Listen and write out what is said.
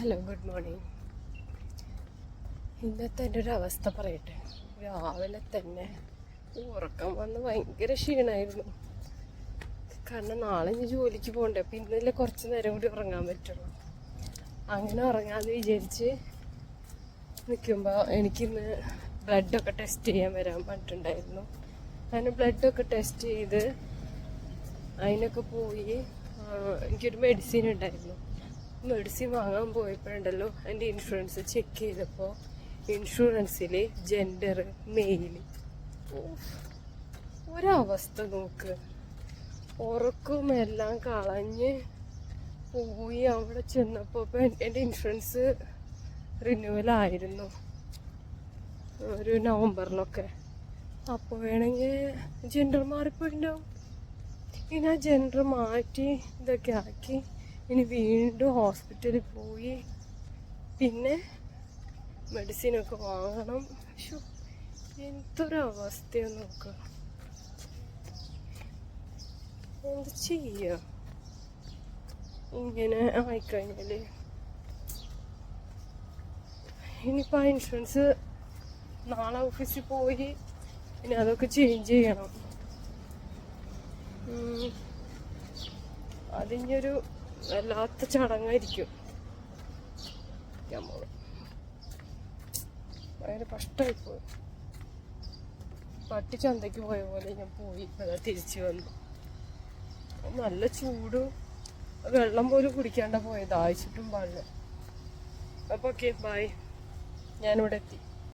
Hello, good morning. ഇന്നത്തെ എൻ്റെ ഒരു അവസ്ഥ പറയട്ടെ. രാവിലെ തന്നെ ഉറക്കം വന്ന് ഭയങ്കര ക്ഷീണമായിരുന്നു. കാരണം നാളെ ഞാൻ ജോലിക്ക് പോകണ്ടേ, അപ്പം ഇന്നലെ കുറച്ച് നേരം കൂടി ഉറങ്ങാൻ പറ്റുള്ളൂ. അങ്ങനെ ഉറങ്ങാമെന്ന് വിചാരിച്ച് നിൽക്കുമ്പോൾ എനിക്കിന്ന് ബ്ലഡൊക്കെ ടെസ്റ്റ് ചെയ്യാൻ വരാൻ പറഞ്ഞിട്ടുണ്ടായിരുന്നു. അങ്ങനെ ബ്ലഡൊക്കെ ടെസ്റ്റ് ചെയ്ത് അതിനൊക്കെ പോയി. എനിക്കൊരു മെഡിസിൻ ഉണ്ടായിരുന്നു. മെഡിസിൻ വാങ്ങാൻ പോയപ്പോഴുണ്ടല്ലോ എൻ്റെ ഇൻഷുറൻസ് ചെക്ക് ചെയ്തപ്പോൾ ഇൻഷുറൻസിൽ ജെൻഡർ മെയിൽ. ഒരവസ്ഥ നോക്ക്. ഉറക്കവും എല്ലാം കളഞ്ഞ് പോയി അവിടെ ചെന്നപ്പോൾ എൻ്റെ ഇൻഷുറൻസ് റിന്യൂവലായിരുന്നു ഒരു നവംബറിലൊക്കെ. അപ്പോൾ വേണമെങ്കിൽ ജെൻഡർ മാറിപ്പോയിട്ടുണ്ടാവും. ഇനി ആ ജെൻഡർ മാറ്റി ഇതൊക്കെ ആക്കി ഇനി വീണ്ടും ഹോസ്പിറ്റലിൽ പോയി പിന്നെ മെഡിസിനൊക്കെ വാങ്ങണം. എന്തൊരവസ്ഥയാണ് നോക്കുക. എന്ത് ചെയ്യുക ഇങ്ങനെ ആയിക്കഴിഞ്ഞാൽ? ഇനിയിപ്പോൾ ആ ഇൻഷുറൻസ് നാളെ ഓഫീസിൽ പോയി ഇനി അതൊക്കെ ചേഞ്ച് ചെയ്യണം. അതിനൊരു വല്ലാത്ത ചടങ്ങായിരിക്കും. നമ്മൾ ഭയങ്കര കഷ്ടമായിപ്പോയി. പട്ടി ചന്തയ്ക്ക് പോയ പോലെ ഞാൻ പോയി അതാ തിരിച്ചു വന്നു. നല്ല ചൂടും വെള്ളം പോലും കുടിക്കാണ്ട പോയത്, ആഴ്ചിട്ടും പാടില്ല. അപ്പോൾ ഓക്കെ, ബൈ. ഞാനിവിടെ എത്തി.